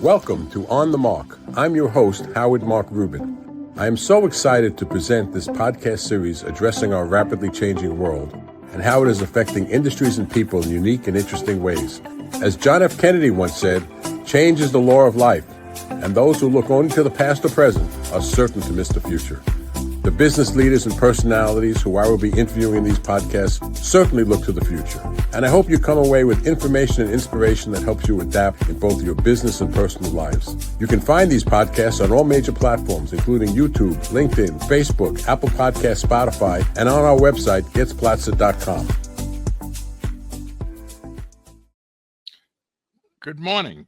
Welcome to On the Mark. I'm your host, Mark Rubin. I am so excited to present this podcast series addressing our rapidly changing world and how it is affecting industries and people in unique and interesting ways. As John F. Kennedy once said, change is the law of life, and those who look only to the past or present are certain to miss the future. The business leaders and personalities who I will be interviewing in these podcasts certainly look to the future. And I hope you come away with information and inspiration that helps you adapt in both your business and personal lives. You can find these podcasts on all major platforms, including YouTube, LinkedIn, Facebook, Apple Podcasts, Spotify, and on our website, getsplatzer.com. Good morning.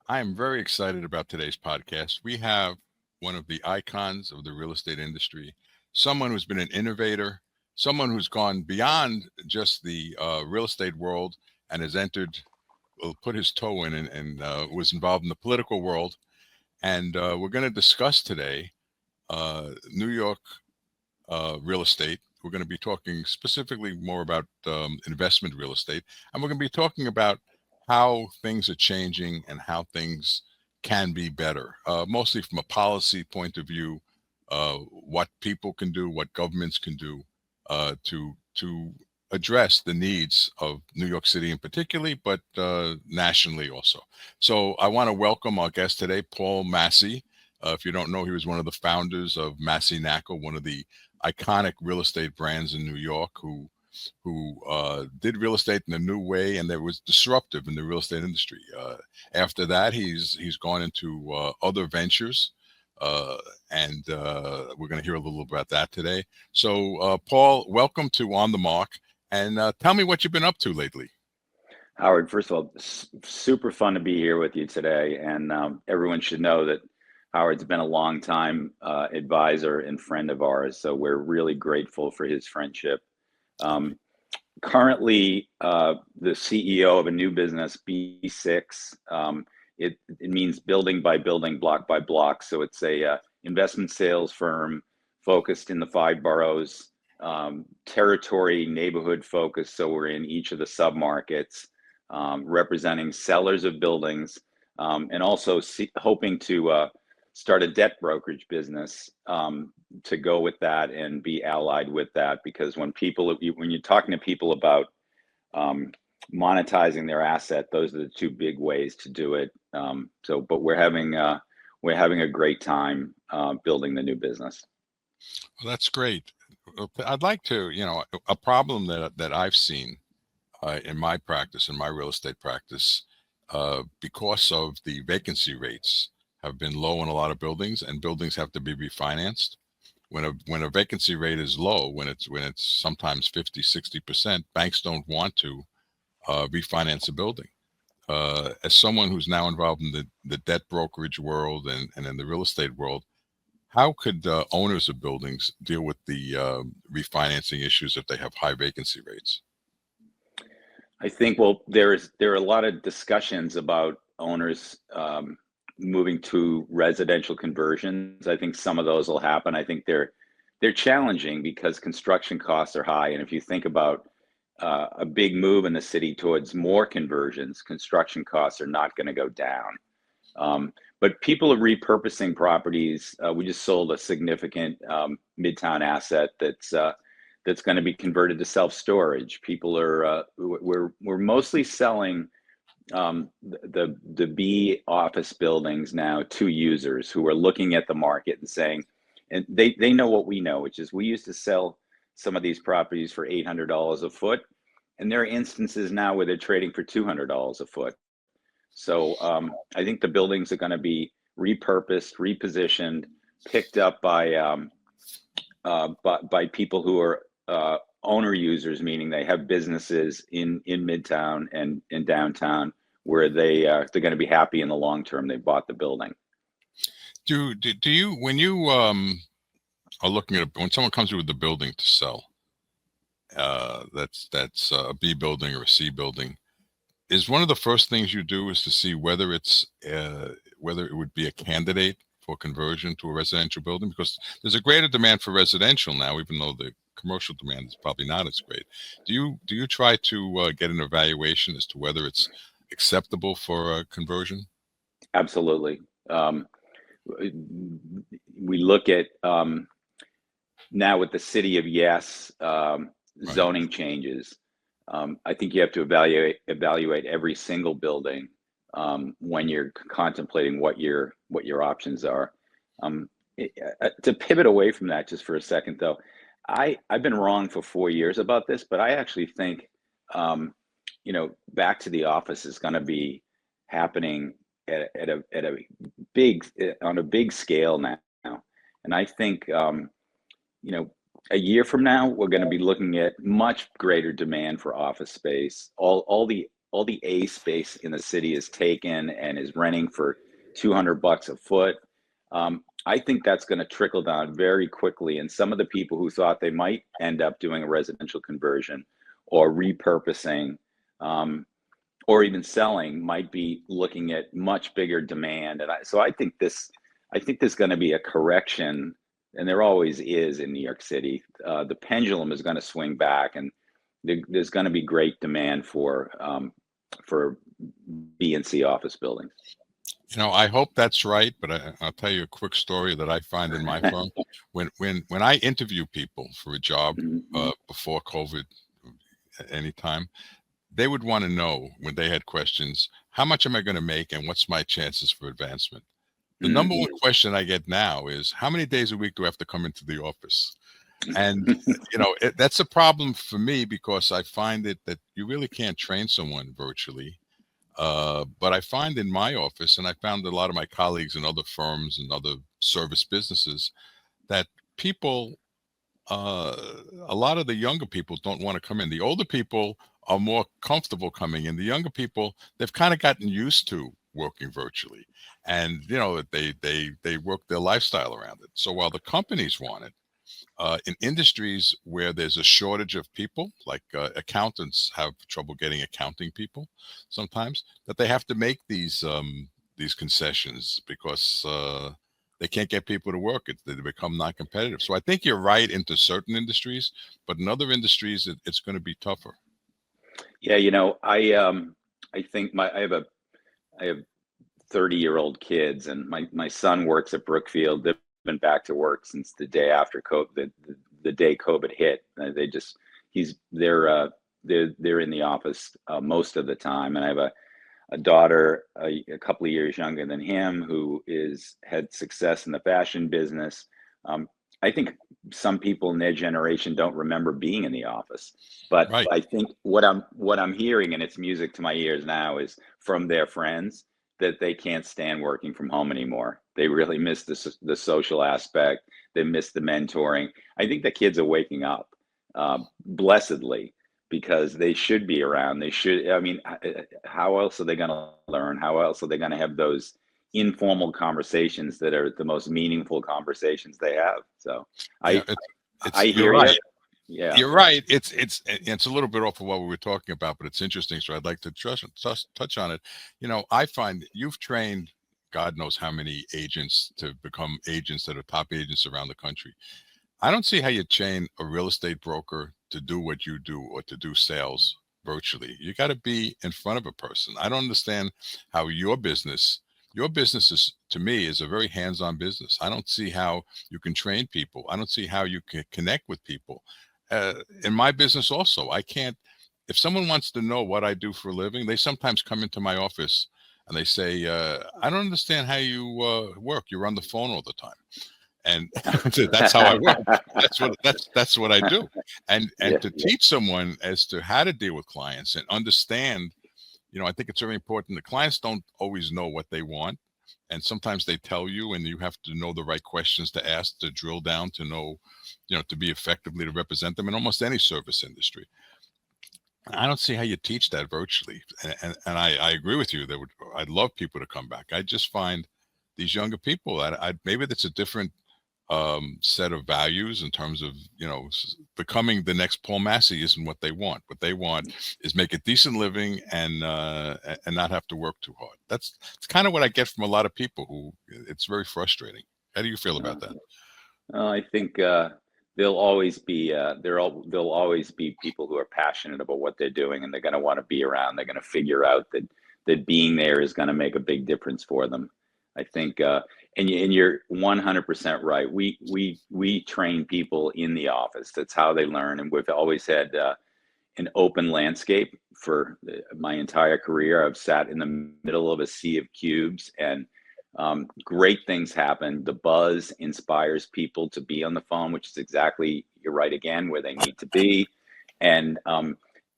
I am very excited about today's podcast. We have one of the icons of the real estate industry, someone who's been an innovator, someone who's gone beyond just the real estate world and has put his toe in and was involved in the political world. And we're going to discuss today New York real estate. We're going to be talking specifically more about investment real estate. And we're going to be talking about how things are changing and how things can be better, mostly from a policy point of view, what people can do, what governments can do to address the needs of New York City in particular, but nationally also. So I want to welcome our guest today, Paul Massey. If you don't know, he was one of the founders of Massey Naco, one of the iconic real estate brands in New York, who did real estate in a new way, and that was disruptive in the real estate industry. After that, he's gone into other ventures, and we're going to hear a little about that today. So, Paul, welcome to On the Mark, and tell me what you've been up to lately. Howard, first of all, super fun to be here with you today, and everyone should know that Howard's been a long time advisor and friend of ours, so we're really grateful for his friendship. Currently, the CEO of a new business, B6. It means building by building, block by block. So it's a investment sales firm focused in the 5 boroughs, territory, neighborhood focused. So we're in each of the submarkets, representing sellers of buildings, and also hoping to start a debt brokerage business to go with that and be allied with that, because when you're talking to people about monetizing their asset, those are the 2 big ways to do it. But we're having a great time building the new business. Well, that's great. I'd like to, a problem that I've seen in my practice, in my real estate practice, because of the vacancy rates have been low in a lot of buildings, and buildings have to be refinanced. When a vacancy rate is low, when it's sometimes 50-60%, banks don't want to refinance a building. As someone who's now involved in the debt brokerage world and in the real estate world, how could owners of buildings deal with the refinancing issues if they have high vacancy rates? I think, there are a lot of discussions about owners moving to residential conversions. I think some of those will happen. I think they're challenging because construction costs are high. And if you think about a big move in the city towards more conversions, construction costs are not going to go down. But people are repurposing properties. We just sold a significant Midtown asset that's going to be converted to self-storage. People are we're mostly selling the B office buildings now to users who are looking at the market and saying, and they know what we know, which is we used to sell some of these properties for $800 a foot, and there are instances now where they're trading for $200 a foot. So I think the buildings are going to be repurposed, repositioned, picked up by people who are owner users, meaning they have businesses in Midtown and in downtown where they're going to be happy in the long term. They bought the building. Do you, when you are looking at when someone comes with the building to sell, that's a B building or a C building, is one of the first things you do is to see whether whether it would be a candidate for conversion to a residential building? Because there's a greater demand for residential now, even though the commercial demand is probably not as great. Do you try to get an evaluation as to whether it's acceptable for a conversion? Absolutely. We look at now with the city of yes Right. zoning changes. I think you have to evaluate every single building when you're contemplating what your options are. Um, to pivot away from that just for a second, though, I've been wrong for 4 years about this, but I actually think back to the office is going to be happening at a big on a big scale now, and I think you know, a year from now, we're going to be looking at much greater demand for office space. All the A space in the city is taken and is renting for $200 a foot. I think that's going to trickle down very quickly. And some of the people who thought they might end up doing a residential conversion or repurposing or even selling might be looking at much bigger demand. And so I think there's going to be a correction, and there always is in New York City. The pendulum is going to swing back, and there's going to be great demand for B and C office buildings. I hope that's right, but I'll tell you a quick story that I find in my firm. When I interview people for a job before COVID, anytime, they would want to know when they had questions, how much am I going to make and what's my chances for advancement? The number one question I get now is, how many days a week do I have to come into the office? And, that's a problem for me because I find that you really can't train someone virtually. But I find in my office, and I found a lot of my colleagues in other firms and other service businesses, that people, a lot of the younger people don't want to come in. The older people are more comfortable coming in. The younger people, they've kind of gotten used to working virtually, and they work their lifestyle around it. So while the companies want it, in industries where there's a shortage of people, like accountants have trouble getting accounting people sometimes, that they have to make these concessions because they can't get people to work. They become non-competitive. So I think you're right into certain industries, but in other industries, it's going to be tougher. Yeah, I think I have 30-year-old kids, and my son works at Brookfield. They've been back to work since the day after COVID, the day COVID hit. They're in the office most of the time, and I have a daughter a couple of years younger than him who had success in the fashion business. I think some people in their generation don't remember being in the office, but Right. I think what I'm hearing, and it's music to my ears now, is from their friends that they can't stand working from home anymore. They really miss the social aspect. They miss the mentoring. I think the kids are waking up blessedly, because they should be around. They should. I mean, how else are they going to learn? How else are they going to have those informal conversations that are the most meaningful conversations they have? So I hear right. you. Yeah, you're right. It's a little bit off of what we were talking about, but it's interesting. So I'd like to touch on it. I find you've trained God knows how many agents to become agents that are top agents around the country. I don't see how you train a real estate broker to do what you do or to do sales virtually. You got to be in front of a person. I don't understand how your business is, to me, is a very hands-on business. I don't see how you can train people. I don't see how you can connect with people. In my business also, I can't, if someone wants to know what I do for a living, they sometimes come into my office and they say, I don't understand how you work. You're on the phone all the time. And that's how I work. That's what I do. And to teach someone as to how to deal with clients and understand, I think it's very important. The clients don't always know what they want. And sometimes they tell you, and you have to know the right questions to ask, to drill down, to know, to be effectively to represent them in almost any service industry. I don't see how you teach that virtually. And I agree with you. I'd love people to come back. I just find these younger people, maybe that's a different set of values in terms of, becoming the next Paul Massey isn't what they want. What they want is make a decent living and not have to work too hard. It's kind of what I get from a lot of people who it's very frustrating. How do you feel about that? I think there'll always be people who are passionate about what they're doing, and they're going to want to be around. They're going to figure out that that being there is going to make a big difference for them. I think, and you're 100% right. We train people in the office. That's how they learn, and we've always had an open landscape for my entire career. I've sat in the middle of a sea of cubes, and great things happen. The buzz inspires people to be on the phone, which is exactly, you're right again, where they need to be. And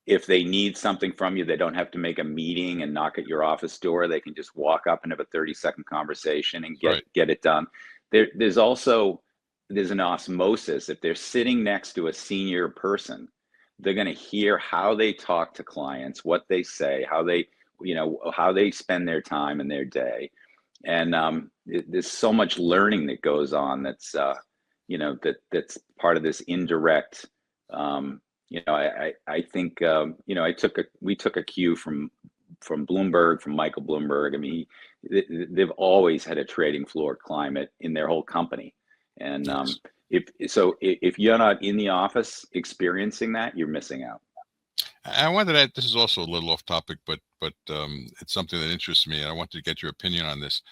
if they need something from you, they don't have to make a meeting and knock at your office door. They can just walk up and have a 30-second conversation and get it done. There's an osmosis. If they're sitting next to a senior person, they're going to hear how they talk to clients, what they say, how they spend their time and their day. And there's so much learning that goes on that's that's part of this indirect. I think we took a cue from Bloomberg, from Michael Bloomberg. I mean, they've always had a trading floor climate in their whole company, and if you're not in the office experiencing that, you're missing out. I wanted to add, this is also a little off topic, but it's something that interests me, and I wanted to get your opinion on this.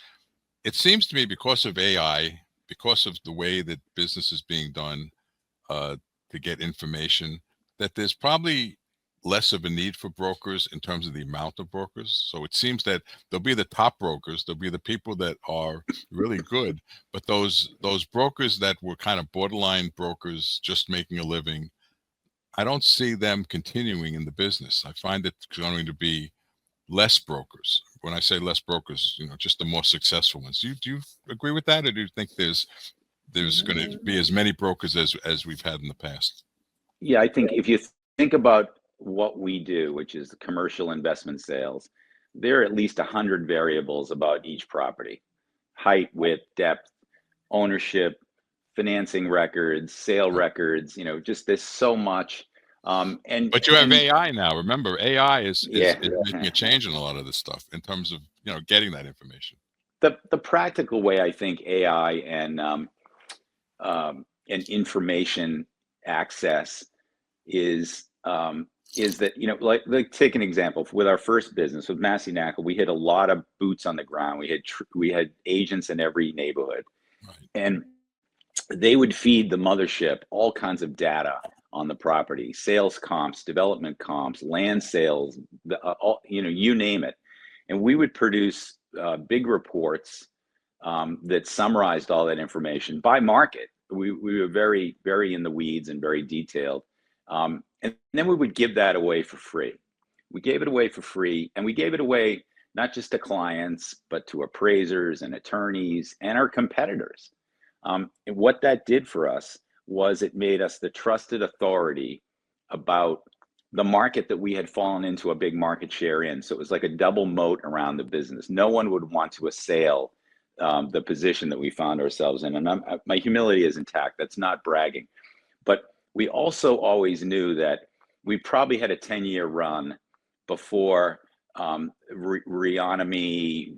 It seems to me, because of AI, because of the way that business is being done to get information, that there's probably less of a need for brokers in terms of the amount of brokers. So it seems that there'll be the top brokers, there'll be the people that are really good, but those brokers that were kind of borderline brokers just making a living, I don't see them continuing in the business. I find it's going to be less brokers. When I say less brokers, just the more successful ones. Do you agree with that, or do you think there's going to be as many brokers as we've had in the past? Yeah, I think if you think about what we do, which is commercial investment sales, there are at least 100 variables about each property: height, width, depth, ownership, financing records, sale records. Just there's so much. But you have AI now. Remember, AI is making a change in a lot of this stuff in terms of getting that information. The practical way I think AI and information access is that like take an example with our first business with Massey Knackle. We had a lot of boots on the ground. We had agents in every neighborhood, right, and they would feed the mothership all kinds of data on the property: sales comps, development comps, land sales, you name it. And we would produce big reports that summarized all that information by market. We were very, very in the weeds and very detailed. And then we would give that away for free. We gave it away for free, and we gave it away not just to clients, but to appraisers and attorneys and our competitors. And what that did for us was it made us the trusted authority about the market that we had fallen into a big market share in. So it was like a double moat around the business. No one would want to assail the position that we found ourselves in. And my humility is intact. That's not bragging. But we also always knew that we probably had a 10-year run before Reonomy,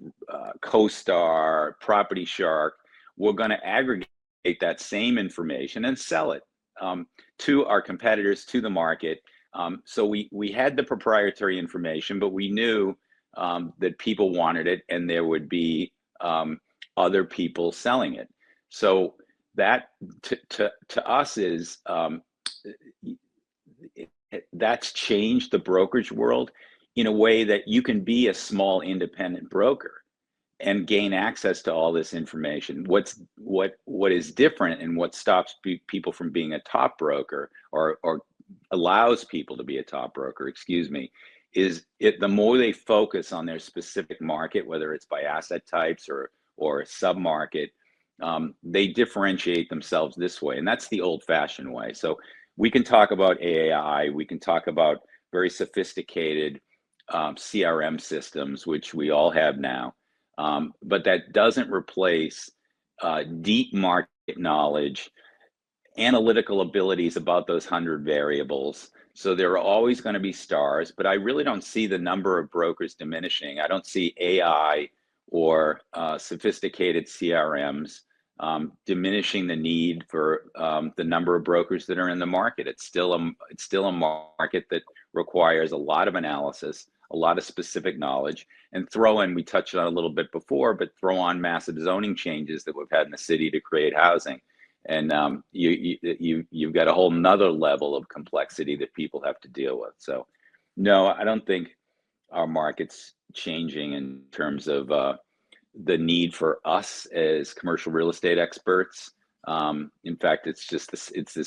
CoStar, Property Shark were going to aggregate that same information and sell it to our competitors, to the market. So we had the proprietary information, but we knew that people wanted it, and there would be other people selling it. So that to us is that's changed the brokerage world in a way that you can be a small independent broker and gain access to all this information. What is different, and what stops people from being a top broker, or allows people to be a top broker, is the more they focus on their specific market, whether it's by asset types or sub-market, they differentiate themselves this way. And that's the old-fashioned way. So we can talk about AI, we can talk about very sophisticated CRM systems, which we all have now. But that doesn't replace deep market knowledge, analytical abilities about those 100 variables. So there are always going to be stars, but I really don't see the number of brokers diminishing. I don't see AI or sophisticated CRMs diminishing the need for the number of brokers that are in the market. It's still a market that requires a lot of analysis, a lot of specific knowledge, and throw in, we touched on a little bit before, but throw on massive zoning changes that we've had in the city to create housing. And you've got a whole nother level of complexity that people have to deal with. So no, I don't think our market's changing in terms of the need for us as commercial real estate experts. In fact, it's just this, it's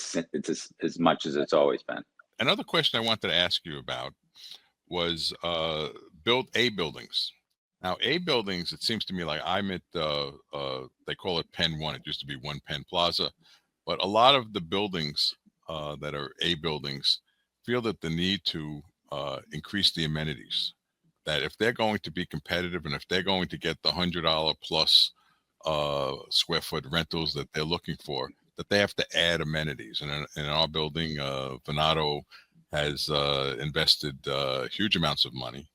as much as it's always been. Another question I wanted to ask you about was buildings. Now, A buildings, it seems to me like I'm at they call it Penn 1. It used to be One Penn Plaza, but a lot of the buildings that are A buildings feel that the need to increase the amenities. That if they're going to be competitive and if they're going to get the $100 plus square foot rentals that they're looking for, that they have to add amenities. And in our building, Venato has invested huge amounts of money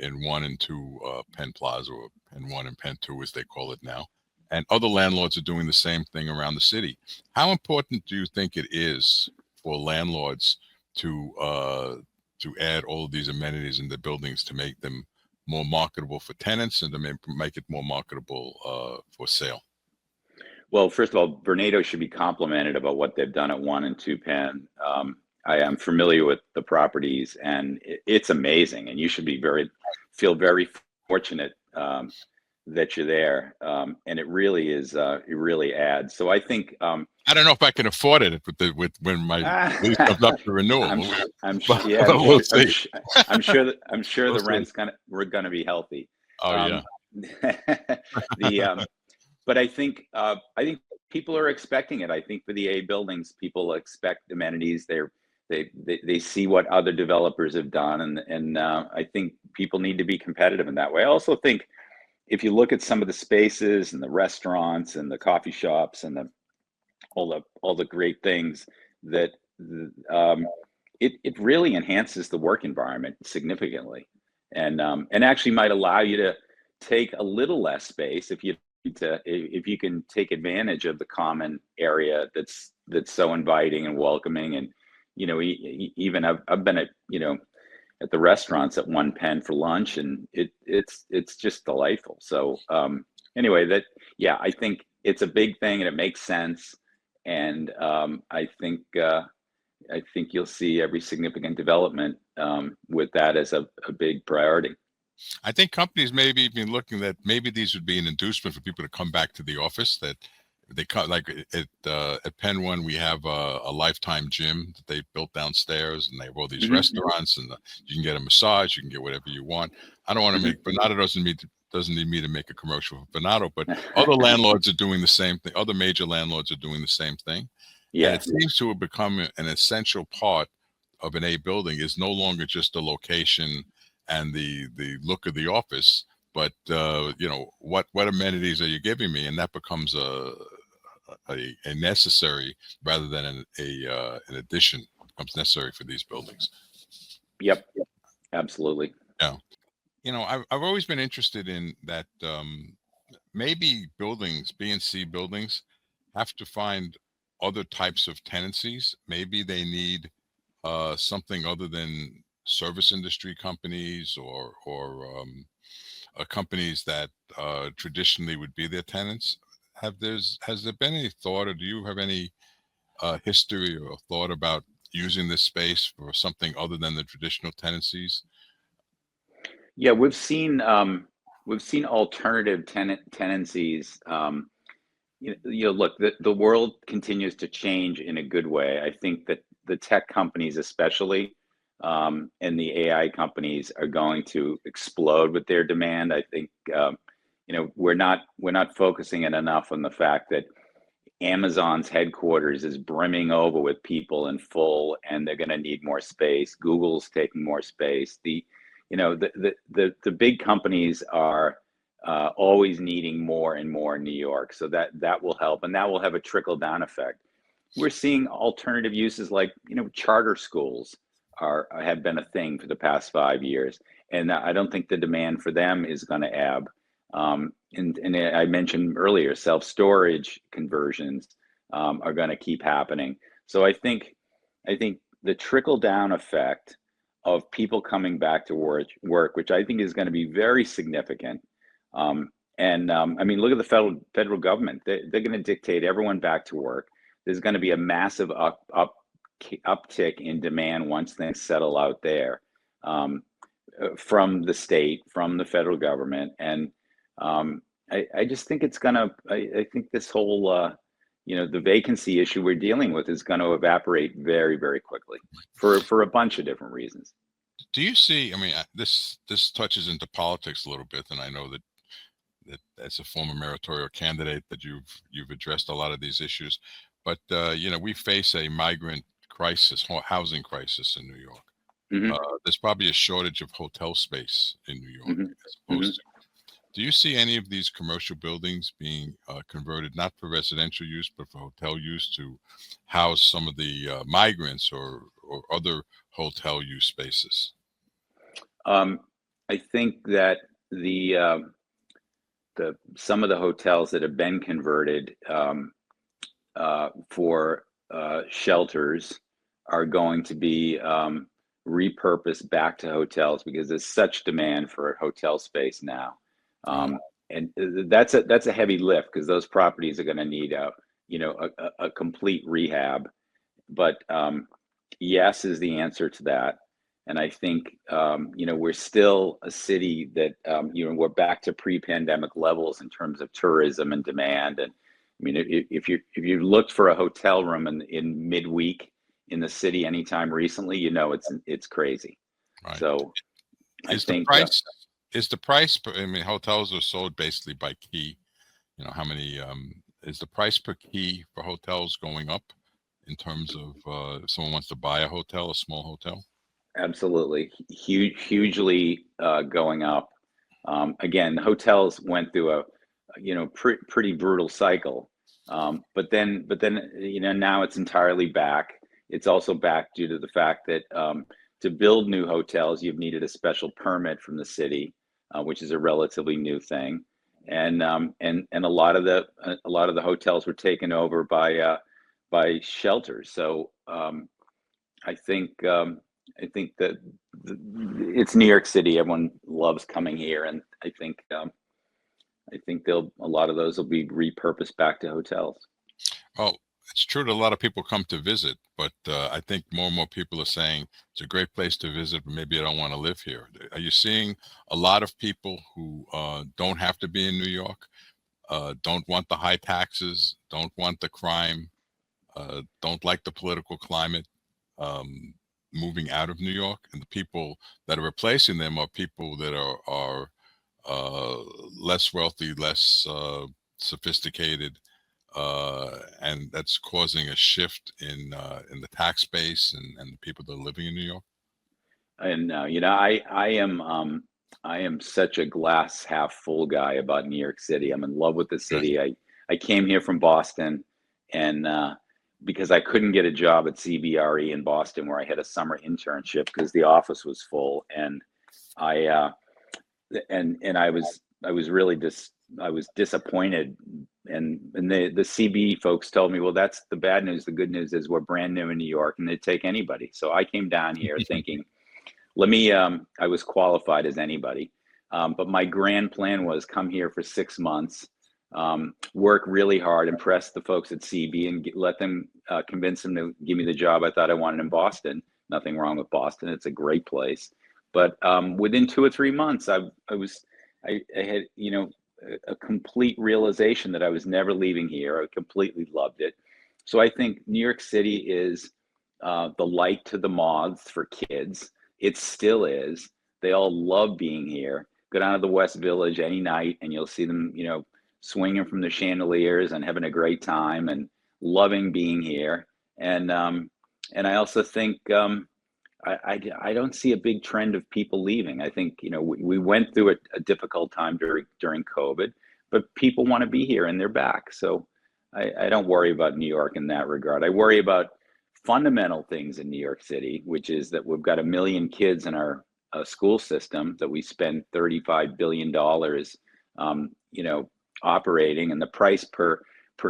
in 1 and 2 Penn Plaza, or Penn 1 and Penn 2 as they call it now. And other landlords are doing the same thing around the city. How important do you think it is for landlords to add all of these amenities in the buildings to make them more marketable for tenants and to make it more marketable for sale? Well, first of all, Venato should be complimented about what they've done at 1 and 2 Penn. I am familiar with the properties, and it's amazing. And you should be feel very fortunate that you're there. And it really is. It really adds. So I think. I don't know if I can afford it when my lease comes up for renewal. I'm sure the rent's we're gonna be healthy. Oh yeah. But I think people are expecting it. I think for the A buildings, people expect amenities. They see what other developers have done, and I think people need to be competitive in that way. I also think if you look at some of the spaces and the restaurants and the coffee shops and all the great things that it really enhances the work environment significantly, and actually might allow you to take a little less space if you can take advantage of the common area that's so inviting and welcoming. And even I've been at at the restaurants at 1 Penn for lunch, and it's just delightful. So anyway, I think it's a big thing and it makes sense. And I think you'll see every significant development with that as a big priority. I think companies maybe even looking that maybe these would be an inducement for people to come back to the office. That they come, like at Penn 1, we have a Lifetime gym that they built downstairs, and they have all these restaurants, and you can get a massage, you can get whatever you want. I don't want to make Venato doesn't need me to make a commercial for Venato, but other landlords are doing the same thing. Other major landlords are doing the same thing. Yeah, and it seems to have become an essential part of an A building. Is no longer just the location and the look of the office, but what amenities are you giving me, and that becomes a necessary rather than an addition. It becomes necessary for these buildings. Yep, absolutely. Yeah, I've always been interested in that. Maybe buildings, B and C buildings, have to find other types of tenancies. Maybe they need something other than service industry companies or companies that traditionally would be their tenants. Has there been any thought, or do you have any history or thought about using this space for something other than the traditional tenancies? Yeah, we've seen alternative tenancies. Look, the world continues to change in a good way. I think that the tech companies especially, and the AI companies are going to explode with their demand. I think we're not focusing it enough on the fact that Amazon's headquarters is brimming over with people and full, and they're going to need more space. Google's taking more space. The big companies are always needing more and more in New York, so that will help, and that will have a trickle down effect. We're seeing alternative uses like charter schools have been a thing for the past 5 years, and I don't think the demand for them is going to ebb. And I mentioned earlier, self-storage conversions are going to keep happening. So I think the trickle down effect of people coming back to work, which I think is going to be very significant. I mean, look at the federal government. They're going to dictate everyone back to work. There's going to be a massive uptick in demand once things settle out there, from the state, from the federal government. And I just think it's going to, I think this whole, the vacancy issue we're dealing with is going to evaporate very, very quickly for a bunch of different reasons. Do you see, I mean, this touches into politics a little bit, and I know that as a former mayoral candidate that you've addressed a lot of these issues, but we face a migrant crisis, housing crisis in New York. Mm-hmm. There's probably a shortage of hotel space in New York, Mm-hmm. as opposed to. Do you see any of these commercial buildings being converted, not for residential use, but for hotel use, to house some of the migrants or other hotel use spaces? I think that some of the hotels that have been converted for shelters are going to be repurposed back to hotels because there's such demand for hotel space now. And that's a heavy lift because those properties are going to need a complete rehab. But yes is the answer to that. And I think, we're still a city that, we're back to pre-pandemic levels in terms of tourism and demand. And I mean, if you looked for a hotel room in midweek in the city anytime recently, it's crazy. Right. So is the price, I mean, hotels are sold basically by key, how many, is the price per key for hotels going up in terms of if someone wants to buy a hotel, a small hotel? Absolutely. Hugely going up. Again, hotels went through a pretty brutal cycle. But then now it's entirely back. It's also back due to the fact that to build new hotels, you've needed a special permit from the city, which is a relatively new thing. And a lot of the hotels were taken over by shelters. So I think that it's New York City. Everyone loves coming here, and I think a lot of those will be repurposed back to hotels. Oh, it's true that a lot of people come to visit, but I think more and more people are saying it's a great place to visit, but maybe I don't want to live here. Are you seeing a lot of people who don't have to be in New York, don't want the high taxes, don't want the crime, don't like the political climate, moving out of New York, and the people that are replacing them are people that are less wealthy, less sophisticated, and that's causing a shift in the tax base and the people that are living in New York? And I am such a glass half full guy about New York City. I'm in love with the city. I came here from Boston, and because I couldn't get a job at CBRE in Boston, where I had a summer internship because the office was full, and I was really I was disappointed, and the CB folks told me, well, that's the bad news. The good news is we're brand new in New York, and they'd take anybody. So I came down here thinking, I was qualified as anybody, but my grand plan was come here for 6 months. Work really hard, impress the folks at CB, and let them convince them to give me the job I thought I wanted in Boston. Nothing wrong with Boston; it's a great place. But within 2 or 3 months, I had a complete realization that I was never leaving here. I completely loved it. So I think New York City is the light to the moths for kids. It still is. They all love being here. Go down to the West Village any night, and you'll see them, swinging from the chandeliers and having a great time and loving being here. And I also think I don't see a big trend of people leaving. I think we went through a difficult time during COVID, but people want to be here and they're back. So I don't worry about New York in that regard. I worry about fundamental things in New York City, which is that we've got 1 million kids in our school system that we spend $35 billion, operating, and the price per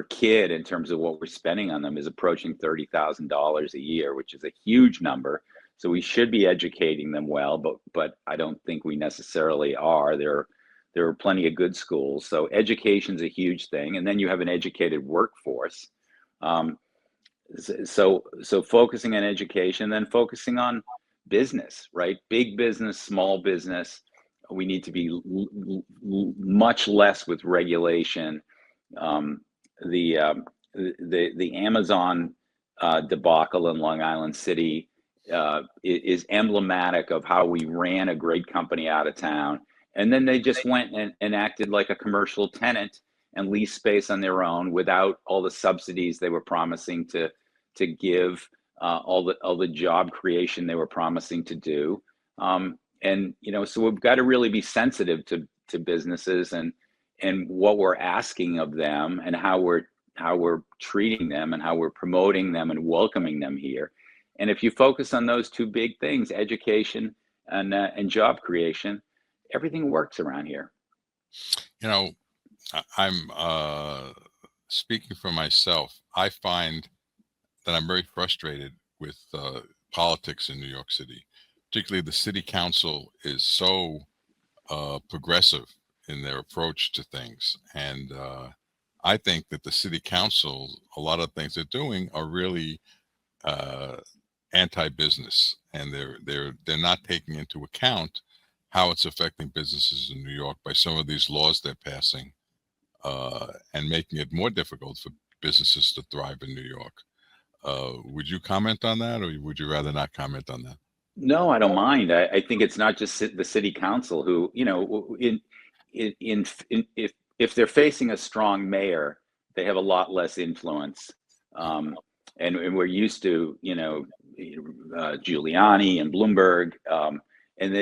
kid in terms of what we're spending on them is approaching $30,000 a year, which is a huge number. So we should be educating them well, but I don't think we necessarily are. There are plenty of good schools. So education's a huge thing, and then you have an educated workforce. Um, so focusing on education, then focusing on business, right? Big business, small business. We need to be much less with regulation. Um, the, the Amazon debacle in Long Island City is emblematic of how we ran a great company out of town, and then they just went and acted like a commercial tenant and leased space on their own without all the subsidies they were promising to give, all the job creation they were promising to do. And so we've got to really be sensitive to businesses and what we're asking of them, and how we're treating them, and how we're promoting them and welcoming them here. And if you focus on those two big things, education and job creation, everything works around here. I'm speaking for myself. I find that I'm very frustrated with politics in New York City. Particularly, the city council is so progressive in their approach to things, and I think that the city council, a lot of things they're doing are really anti-business, and they're not taking into account how it's affecting businesses in New York by some of these laws they're passing, and making it more difficult for businesses to thrive in New York. Would you comment on that, or would you rather not comment on that? No, I don't mind. I think it's not just the city council who, if they're facing a strong mayor, they have a lot less influence. And we're used to, Giuliani and Bloomberg, and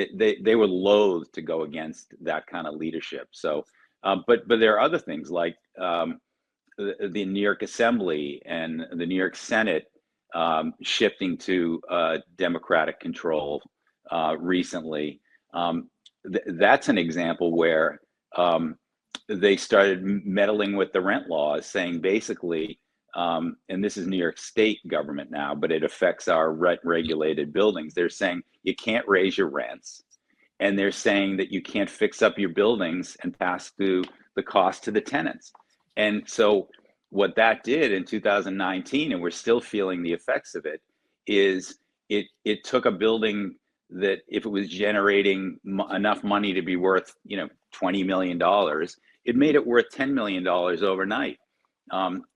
they were loath to go against that kind of leadership. So, but there are other things like the New York Assembly and the New York Senate shifting to Democratic control recently. That's an example where they started meddling with the rent laws, saying basically, and this is New York State government now, but it affects our rent-regulated buildings. They're saying you can't raise your rents, and they're saying that you can't fix up your buildings and pass through the cost to the tenants. And so what that did in 2019, and we're still feeling the effects of it, is it took a building that, if it was generating enough money to be worth $20 million, it made it worth $10 million overnight,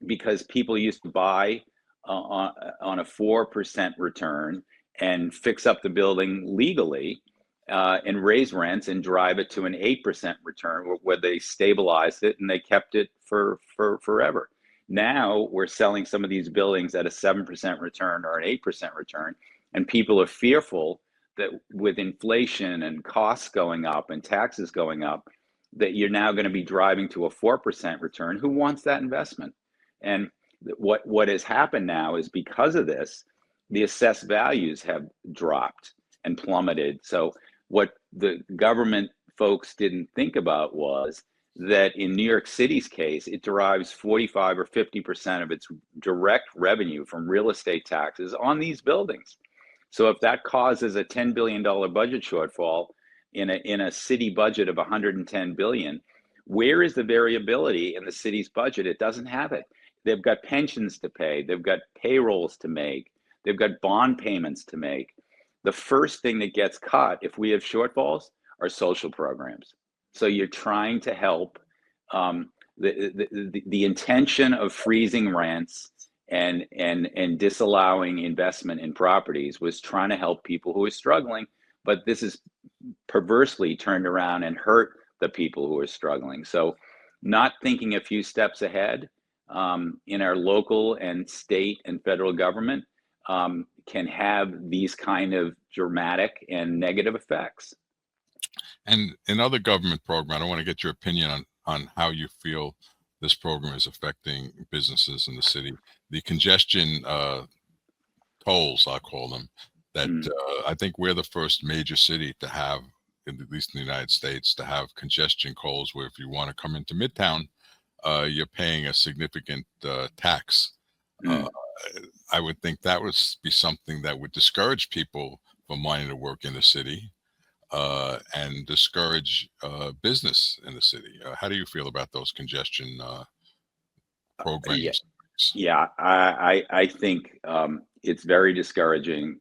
because people used to buy on a 4% return and fix up the building legally, and raise rents and drive it to an 8% return, where they stabilized it and they kept it for forever. Now we're selling some of these buildings at a 7% return or an 8% return, and people are fearful that with inflation and costs going up and taxes going up, that you're now going to be driving to a 4% return. Who wants that investment? And what has happened now is, because of this, the assessed values have dropped and plummeted. So what the government folks didn't think about was that in New York City's case, it derives 45 or 50% of its direct revenue from real estate taxes on these buildings. So if that causes a $10 billion budget shortfall in a city budget of 110 billion, where is the variability in the city's budget? It doesn't have it. They've got pensions to pay, they've got payrolls to make, they've got bond payments to make. The first thing that gets cut if we have shortfalls are social programs. So you're trying to help. The intention of freezing rents and disallowing investment in properties was trying to help people who are struggling, but this is perversely turned around and hurt the people who are struggling. So not thinking a few steps ahead in our local and state and federal government can have these kind of dramatic and negative effects. And in other government programs, I want to get your opinion on how you feel this program is affecting businesses in the city. The congestion tolls, I call them, that I think we're the first major city to have, at least in the United States, to have congestion tolls, where if you want to come into Midtown, you're paying a significant tax. I would think that would be something that would discourage people from wanting to work in the city and discourage business in the city. How do you feel about those congestion Yeah, programs? yeah. I think it's very discouraging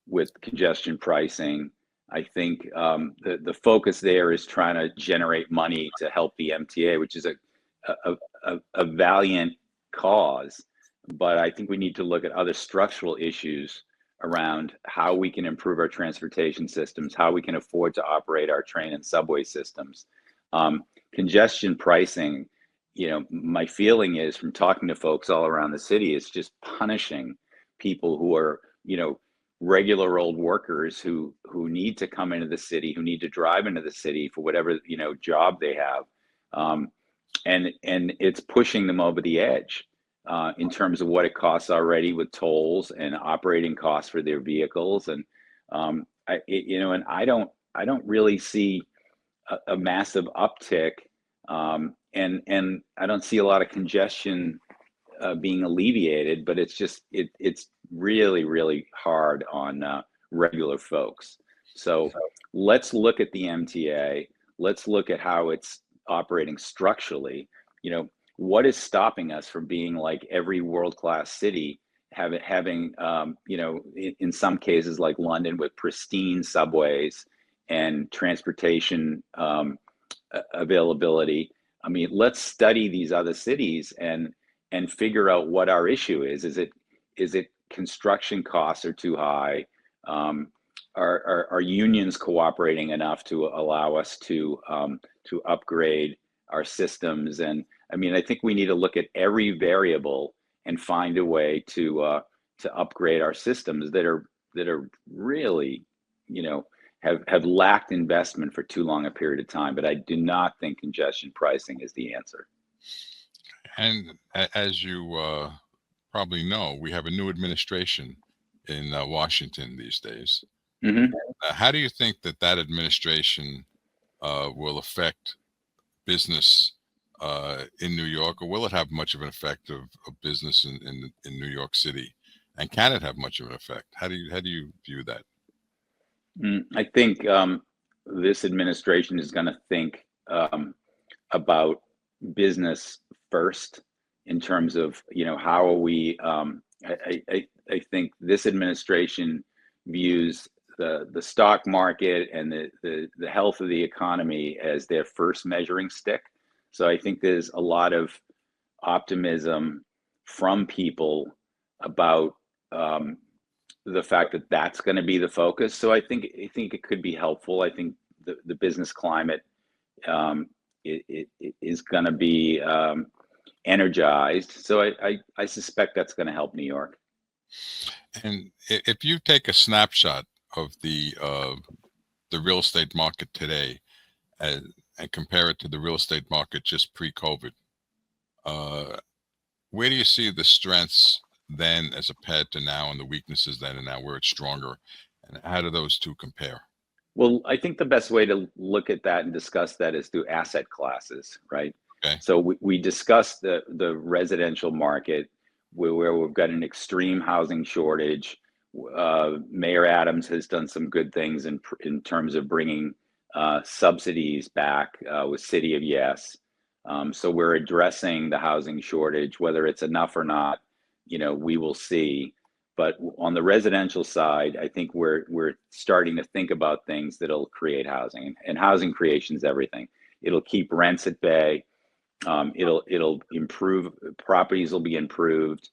with congestion pricing. I think the focus there is trying to generate money to help the MTA, which is a valiant cause. But I think we need to look at other structural issues around how we can improve our transportation systems, how we can afford to operate our train and subway systems. Congestion pricing, my feeling is from talking to folks all around the city, is just punishing people who are, regular old workers who need to come into the city, who need to drive into the city for whatever, job they have. And it's pushing them over the edge in terms of what it costs already with tolls and operating costs for their vehicles. And and I don't really see a massive uptick, and I don't see a lot of congestion being alleviated. But it's really, really hard on regular folks. So let's look at the MTA. Let's look at how it's operating structurally. What is stopping us from being like every world-class city, having in some cases like London, with pristine subways and transportation availability? I mean, let's study these other cities and figure out what our issue is. Is it construction costs are too high? Are unions cooperating enough to allow us to upgrade our systems? And I mean, I think we need to look at every variable and find a way to upgrade our systems that are really, have lacked investment for too long a period of time. But I do not think congestion pricing is the answer. And as you probably know, we have a new administration in Washington these days. Mm-hmm. How do you think that administration will affect business in New York, or will it have much of an effect of business in New York City? And can it have much of an effect? How do you view that? I think this administration is going to think about business first in terms of, how are we, I think this administration views the stock market and the health of the economy as their first measuring stick. So I think there's a lot of optimism from people about the fact that that's going to be the focus. So I think it could be helpful. I think the business climate it is going to be energized. So I suspect that's going to help New York. And if you take a snapshot of the real estate market today and compare it to the real estate market just pre-COVID, where do you see the strengths then as compared to now, and the weaknesses then and now, where it's stronger, and how do those two compare? Well, I think the best way to look at that and discuss that is through asset classes, right? Okay. So we discussed the residential market where we've got an extreme housing shortage. Mayor Adams has done some good things in terms of bringing subsidies back with City of Yes. So we're addressing the housing shortage. Whether it's enough or not, we will see. But on the residential side, I think we're starting to think about things that'll create housing, and housing creation is everything. It'll keep rents at bay. It'll improve, properties will be improved.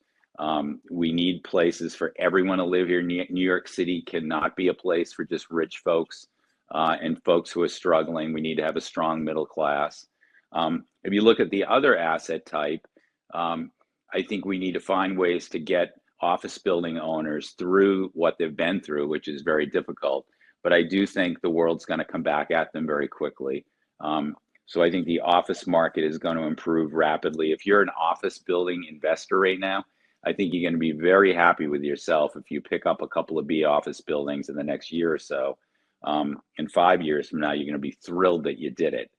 We need places for everyone to live here. New York City cannot be a place for just rich folks and folks who are struggling. We need to have a strong middle class. If you look at the other asset type, I think we need to find ways to get office building owners through what they've been through, which is very difficult. But I do think the world's going to come back at them very quickly. So I think the office market is going to improve rapidly. If you're an office building investor right now, I think you're going to be very happy with yourself if you pick up a couple of B office buildings in the next year or so. And 5 years from now, you're going to be thrilled that you did it.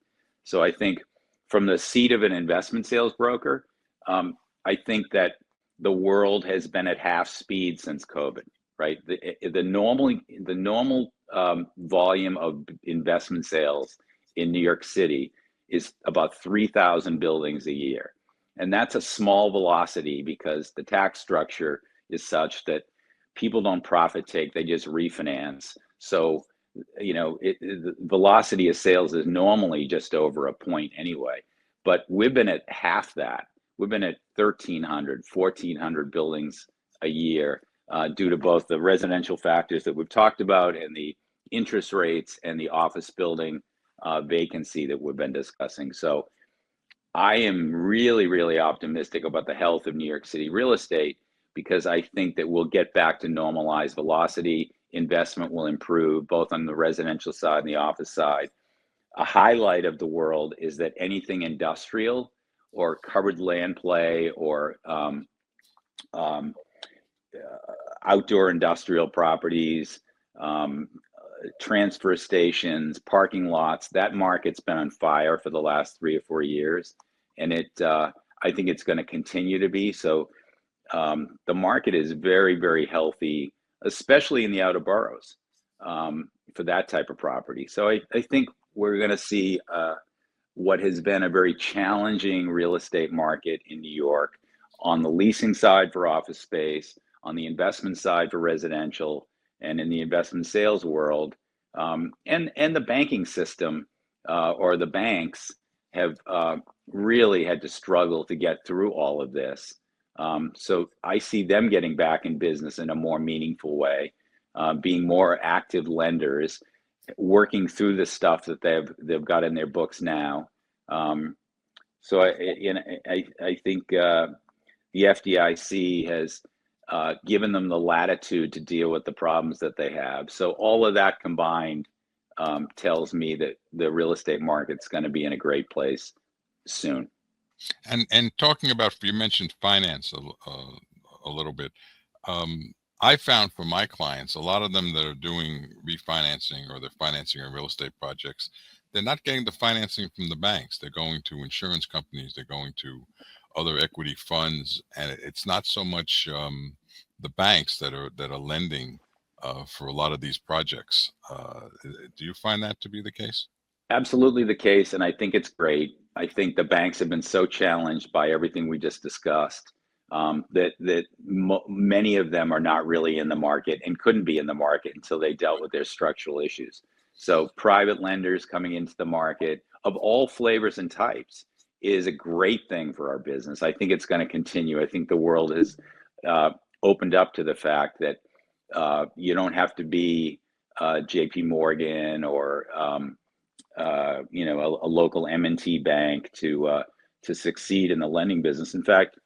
So I think from the seat of an investment sales broker, I think that the world has been at half speed since COVID. right? The normal volume of investment sales in New York City is about 3,000 buildings a year. And that's a small velocity because the tax structure is such that people don't profit take, they just refinance. So, the velocity of sales is normally just over a point anyway. But we've been at half that. We've been at 1,300, 1,400 buildings a year due to both the residential factors that we've talked about and the interest rates and the office building vacancy that we've been discussing. So I am really, really optimistic about the health of New York City real estate because I think that we'll get back to normalized velocity. Investment will improve both on the residential side and the office side. A highlight of the world is that anything industrial or covered land play or outdoor industrial properties, transfer stations, parking lots, that market's been on fire for the last 3 or 4 years. And I think it's going to continue to be. So the market is very, very healthy, especially in the outer boroughs for that type of property. So I think we're going to see what has been a very challenging real estate market in New York on the leasing side for office space, on the investment side for residential, and in the investment sales world. And the banking system or the banks have really had to struggle to get through all of this. So I see them getting back in business in a more meaningful way, being more active lenders, working through the stuff that they've got in their books now. So I think the FDIC has given them the latitude to deal with the problems that they have. So all of that combined tells me that the real estate market's going to be in a great place soon. And talking about, you mentioned finance a little bit. I found for my clients, a lot of them that are doing refinancing or they're financing their real estate projects, they're not getting the financing from the banks. They're going to insurance companies. They're going to other equity funds, and it's not so much the banks that are lending for a lot of these projects. Do you find that to be the case? Absolutely the case, and I think it's great. I think the banks have been so challenged by everything we just discussed that many of them are not really in the market and couldn't be in the market until they dealt with their structural issues. So private lenders coming into the market of all flavors and types is a great thing for our business. I think it's going to continue. I think the world has opened up to the fact that you don't have to be JP Morgan or a local M&T bank to succeed in the lending business. In fact,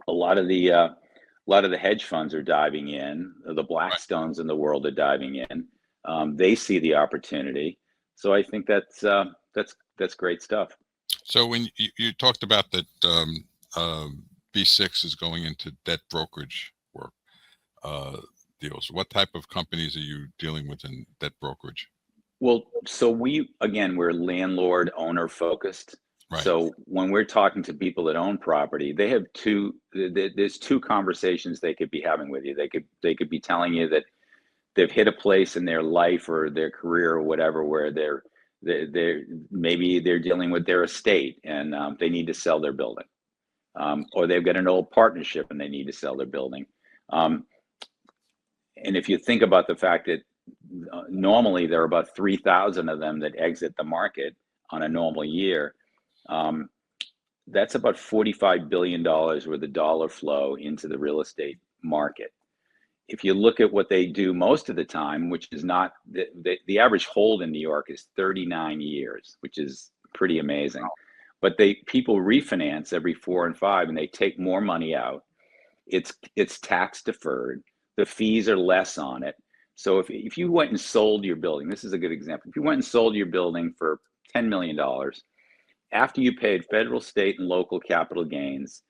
a lot of the hedge funds are diving in. The Blackstones in the world are diving in. They see the opportunity. So I think that's great stuff. So when you talked about that, B6 is going into debt brokerage work deals. What type of companies are you dealing with in debt brokerage? Well, so we're landlord owner focused. Right. So when we're talking to people that own property, they have there's two conversations they could be having with you. They could be telling you that they've hit a place in their life or their career or whatever where they're maybe they're dealing with their estate and they need to sell their building, or they've got an old partnership and they need to sell their building. And if you think about the fact that normally there are about 3,000 of them that exit the market on a normal year, that's about $45 billion worth of dollar flow into the real estate market. If you look at what they do most of the time, which is not the average hold in New York is 39 years, which is pretty amazing. But people refinance every 4 and 5, and they take more money out. It's tax deferred. The fees are less on it. So if you went and sold your building, this is a good example. If you went and sold your building for $10 million, after you paid federal, state, and local capital gains,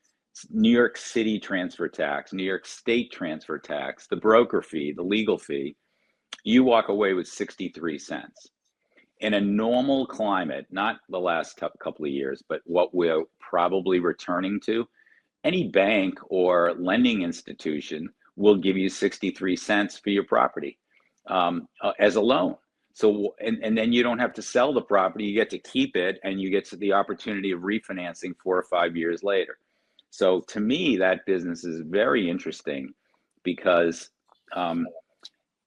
New York City transfer tax, New York State transfer tax, the broker fee, the legal fee, you walk away with 63 cents. In a normal climate, not the last couple of years, but what we're probably returning to, any bank or lending institution will give you 63 cents for your property as a loan. So, and then you don't have to sell the property, you get to keep it, and you get to the opportunity of refinancing 4 or 5 years later. So to me, that business is very interesting because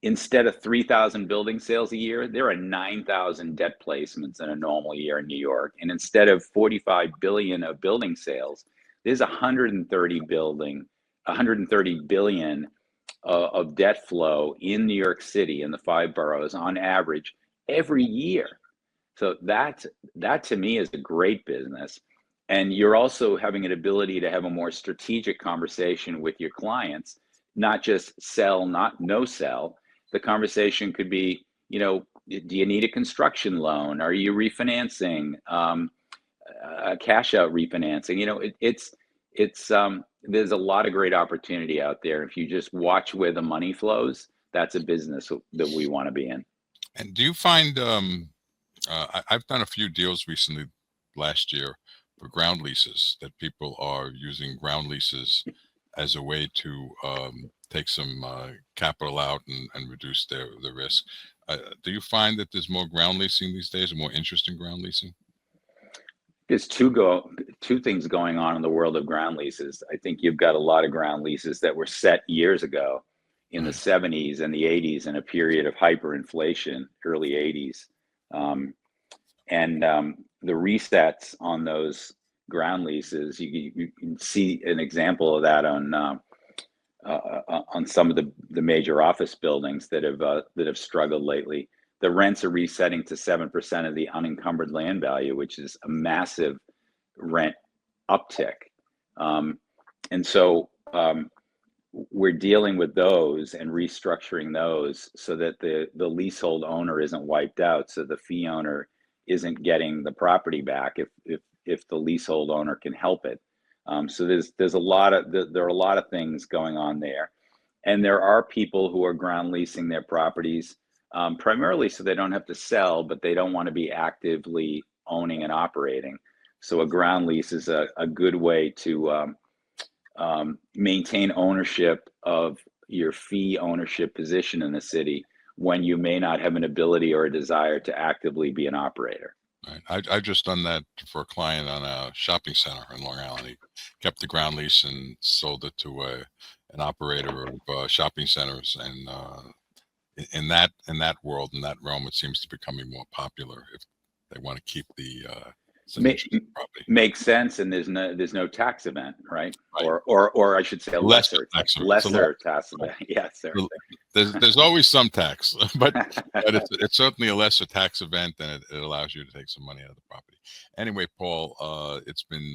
instead of 3,000 building sales a year, there are 9,000 debt placements in a normal year in New York. And instead of 45 billion of building sales, there's 130 billion of debt flow in New York City in the 5 boroughs on average every year. So that to me is a great business. And you're also having an ability to have a more strategic conversation with your clients, not just sell, not no sell. The conversation could be, you know, do you need a construction loan? Are you refinancing, a cash out refinancing? You know, it's there's a lot of great opportunity out there. If you just watch where the money flows, that's a business that we want to be in. And do you find, I've done a few deals recently last year for ground leases, that people are using ground leases as a way to take some capital out and reduce the risk. Do you find that there's more ground leasing these days, or more interest in ground leasing? There's two things going on in the world of ground leases. I think you've got a lot of ground leases that were set years ago in the 70s and the 80s in a period of hyperinflation, early 80s. The resets on those ground leases, you can see an example of that on some of the major office buildings that have struggled lately. The rents are resetting to 7% of the unencumbered land value, which is a massive rent uptick. And so we're dealing with those and restructuring those so that the leasehold owner isn't wiped out, so the fee owner isn't getting the property back if the leasehold owner can help it. So there are a lot of things going on there, and there are people who are ground leasing their properties primarily so they don't have to sell, but they don't want to be actively owning and operating. So a ground lease is a good way to maintain ownership of your fee ownership position in the city when you may not have an ability or a desire to actively be an operator. Right. I've just done that for a client on a shopping center in Long Island. He kept the ground lease and sold it to an operator of shopping centers. And in that world, in that realm, it seems to be becoming more popular if they want to keep the property. Makes sense, and there's no tax event, right? Or I should say a lesser tax event. Yes, sir. There's always some tax, but it's certainly a lesser tax event, and it allows you to take some money out of the property. Anyway, Paul, it's been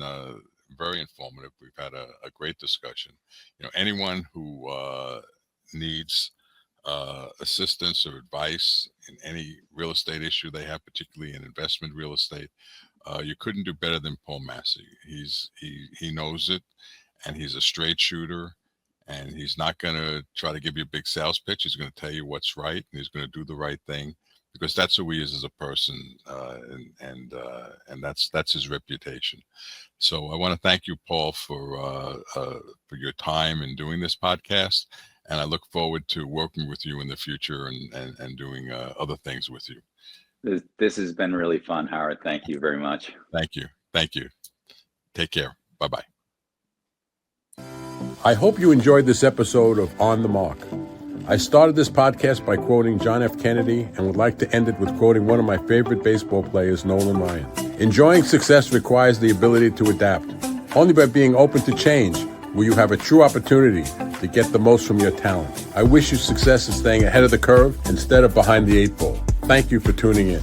very informative. We've had a great discussion. You know, anyone who needs assistance or advice in any real estate issue they have, particularly in investment real estate, you couldn't do better than Paul Massey. He knows it, and he's a straight shooter, and he's not going to try to give you a big sales pitch. He's going to tell you what's right, and he's going to do the right thing, because that's who he is as a person, and that's his reputation. So I want to thank you, Paul, for your time in doing this podcast, and I look forward to working with you in the future and doing other things with you. This has been really fun, Howard. Thank you very much. Thank you. Take care. Bye-bye. I hope you enjoyed this episode of On the Mark. I started this podcast by quoting John F. Kennedy and would like to end it with quoting one of my favorite baseball players, Nolan Ryan. Enjoying success requires the ability to adapt. Only by being open to change will you have a true opportunity to get the most from your talent. I wish you success in staying ahead of the curve instead of behind the 8 ball. Thank you for tuning in.